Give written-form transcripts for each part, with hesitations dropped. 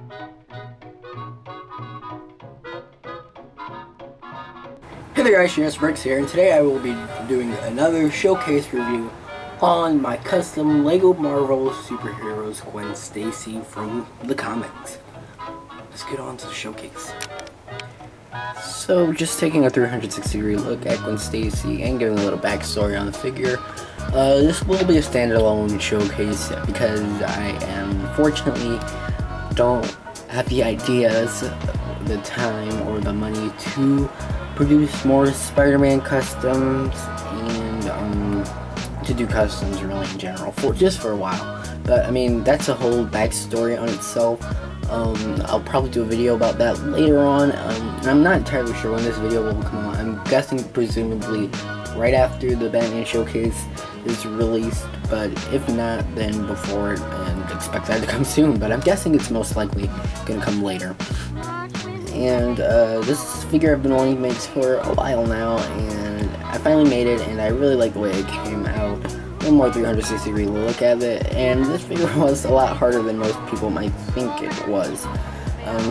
Hey there guys, Shane's Bricks here, and today I will be doing another showcase review on my custom LEGO Marvel superheroes Gwen Stacy from the comics. Let's get on to the showcase. So, just taking a 360-degree look at Gwen Stacy and giving a little backstory on the figure. This will be a standalone showcase because I unfortunately don't have the ideas, the time, or the money to produce more Spiderman customs and to do customs really in general just for a while. But I mean, that's a whole backstory on itself. I'll probably do a video about that later on. And I'm not entirely sure when this video will come out. I'm guessing presumably right after the Batman showcase is released, but if not, then before it, and expect that to come soon. But I'm guessing it's most likely gonna come later. And this figure I've been wanting to make for a while now, and I finally made it, and I really like the way it came out. One more 360-degree look at it, and this figure was a lot harder than most people might think it was.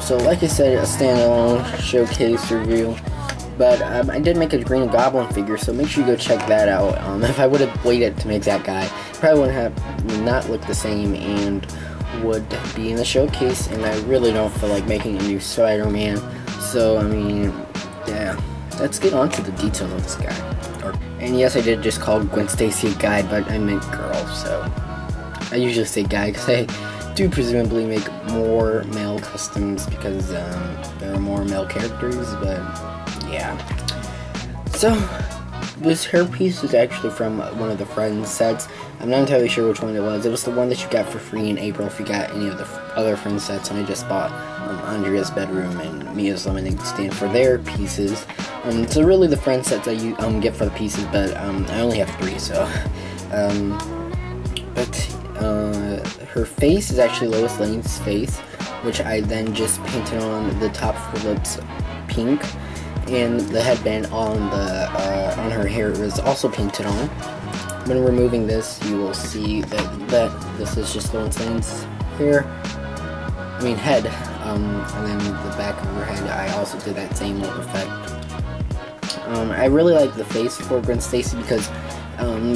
So like I said, a standalone showcase review, but I did make a Green Goblin figure, so make sure you go check that out. If I would have waited to make that guy, it probably wouldn't have not looked the same and would be in the showcase, and I really don't feel like making a new Spider-Man. So I mean, yeah, let's get on to the details of this guy. And yes, I did just call Gwen Stacy a guy, but I meant girl, so I usually say guy because I do presumably make more male customs because there are more male characters, but yeah. So this hairpiece is actually from one of the Friends sets. I'm not entirely sure which one it was. It was the one that you got for free in April if you got any of the other Friends sets, and I just bought Andrea's bedroom and Mia's lemonade stand for their pieces. So really the Friends sets I get for the pieces, but I only have 3, so. Her face is actually Lois Lane's face, which I then just painted on the top of her lips pink, and the headband on on her hair was also painted on. When removing this, you will see that this is just Lois Lane's head, and then the back of her head, I also did that same little effect. I really like the face for Gwen Stacy because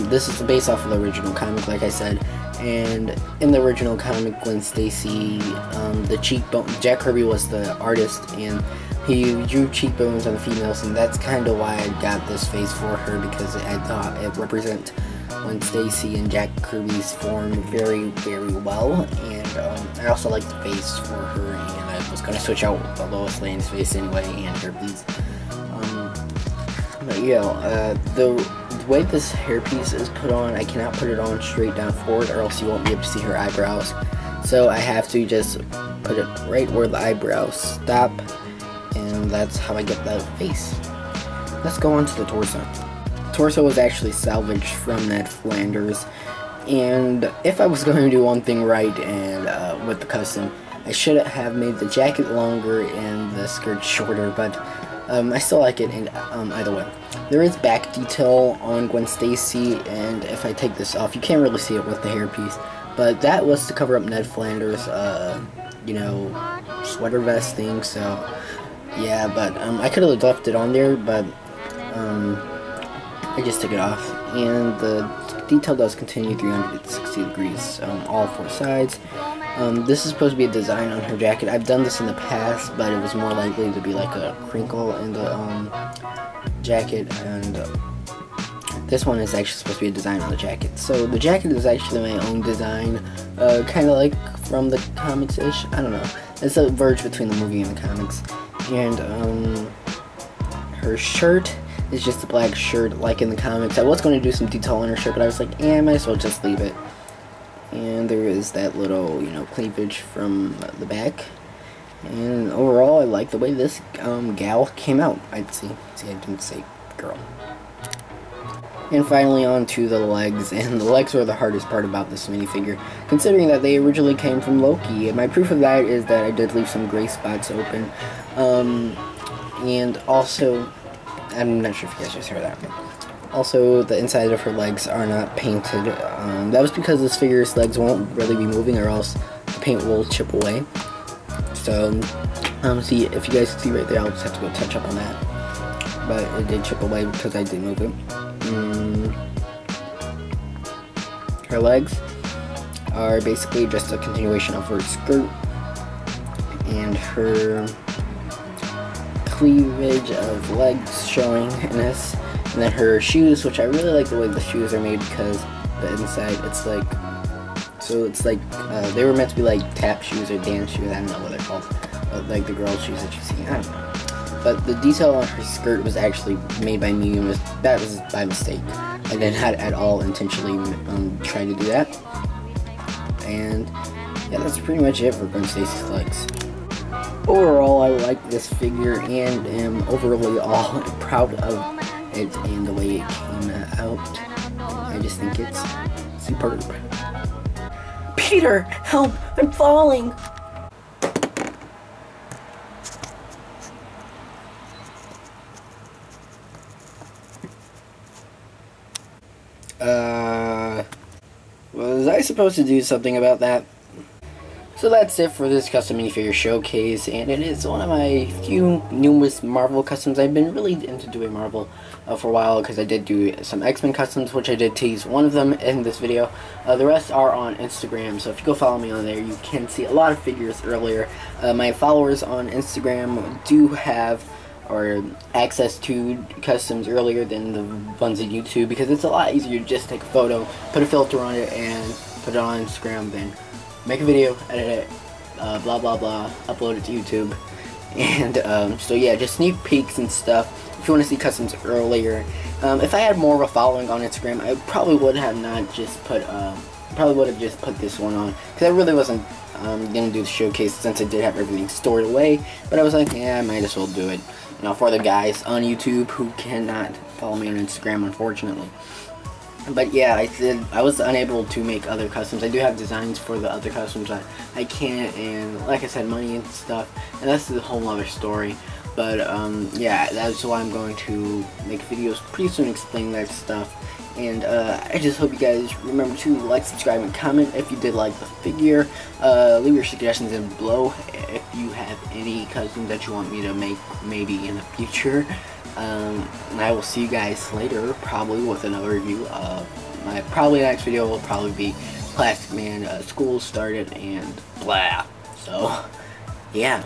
this is based off of the original comic, like I said, and in the original comic, Gwen Stacy, the cheekbone, Jack Kirby was the artist, and he drew cheekbones on the females, and that's kind of why I got this face for her, because I thought it represents Gwen Stacy and Jack Kirby's form very, very well, and I also like the face for her, and I was going to switch out the Lois Lane's face anyway, and Kirby's. But yeah, the way this hairpiece is put on, I cannot put it on straight down forward, or else you won't be able to see her eyebrows. So I have to just put it right where the eyebrows stop, and that's how I get that face. Let's go on to the torso. The torso was actually salvaged from Ned Flanders, and if I was going to do one thing right and with the custom, I should have made the jacket longer and the skirt shorter, but I still like it in either way. There is back detail on Gwen Stacy, and if I take this off, you can't really see it with the hairpiece, but that was to cover up Ned Flanders' sweater vest thing, so yeah, but I could have left it on there, but I just took it off, and the detail does continue 360 degrees, all 4 sides. This is supposed to be a design on her jacket. I've done this in the past, but it was more likely to be like a crinkle in the jacket, and this one is actually supposed to be a design on the jacket. So the jacket is actually my own design, kind of like from the comics-ish. I don't know. It's a verge between the movie and the comics. And her shirt is just a black shirt like in the comics. I was going to do some detail on her shirt, but I was like, I might as well just leave it. And there is that little, cleavage from the back. And overall, I like the way this gal came out. I'd see, I didn't say girl. And finally on to the legs, and the legs were the hardest part about this minifigure, considering that they originally came from Loki. And my proof of that is that I did leave some gray spots open. And also, I'm not sure if you guys just heard that. Also, the inside of her legs are not painted. That was because this figure's legs won't really be moving, or else the paint will chip away. So, see, if you guys can see right there, I'll just have to go touch up on that. But it did chip away because I did move it. Her legs are basically just a continuation of her skirt and her cleavage of legs showing in this, and then her shoes, which I really like the way the shoes are made because the inside it's like, so it's like they were meant to be like tap shoes or dance shoes, I don't know what they're called, but like the girl shoes that you see, I don't know. But the detail on her skirt was actually made by me, and that was by mistake. I did not at all intentionally try to do that. And yeah, that's pretty much it for Gwen Stacy's legs. Overall, I like this figure and am overly all proud of it and the way it came out. I just think it's superb. Peter, help! I'm falling! Was I supposed to do something about that? So that's it for this custom minifigure showcase, and it is one of my few newest Marvel customs. I've been really into doing Marvel for a while because I did do some X-Men customs, which I did tease one of them in this video. The rest are on Instagram, so if you go follow me on there, you can see a lot of figures earlier. My followers on Instagram do have or access to customs earlier than the ones on YouTube because it's a lot easier to just take a photo, put a filter on it, and put it on Instagram, then make a video, edit it, blah blah blah, upload it to YouTube. And so yeah, just sneak peeks and stuff if you want to see customs earlier. If I had more of a following on Instagram, I probably would have not just put just put this one on because I really wasn't gonna do the showcase since I did have everything stored away. But I was like, yeah, I might as well do it, you know, for the guys on YouTube who cannot follow me on Instagram, unfortunately. But yeah, I was unable to make other customs. I do have designs for the other customs that I can't, and like I said, money and stuff, and that's a whole other story. But yeah, that's why I'm going to make videos pretty soon explaining that stuff. And I just hope you guys remember to like, subscribe, and comment if you did like the figure. Leave your suggestions in below if you have any customs that you want me to make maybe in the future. And I will see you guys later, probably with another review. My next video will probably be Plastic Man, school started, and blah. So, yeah.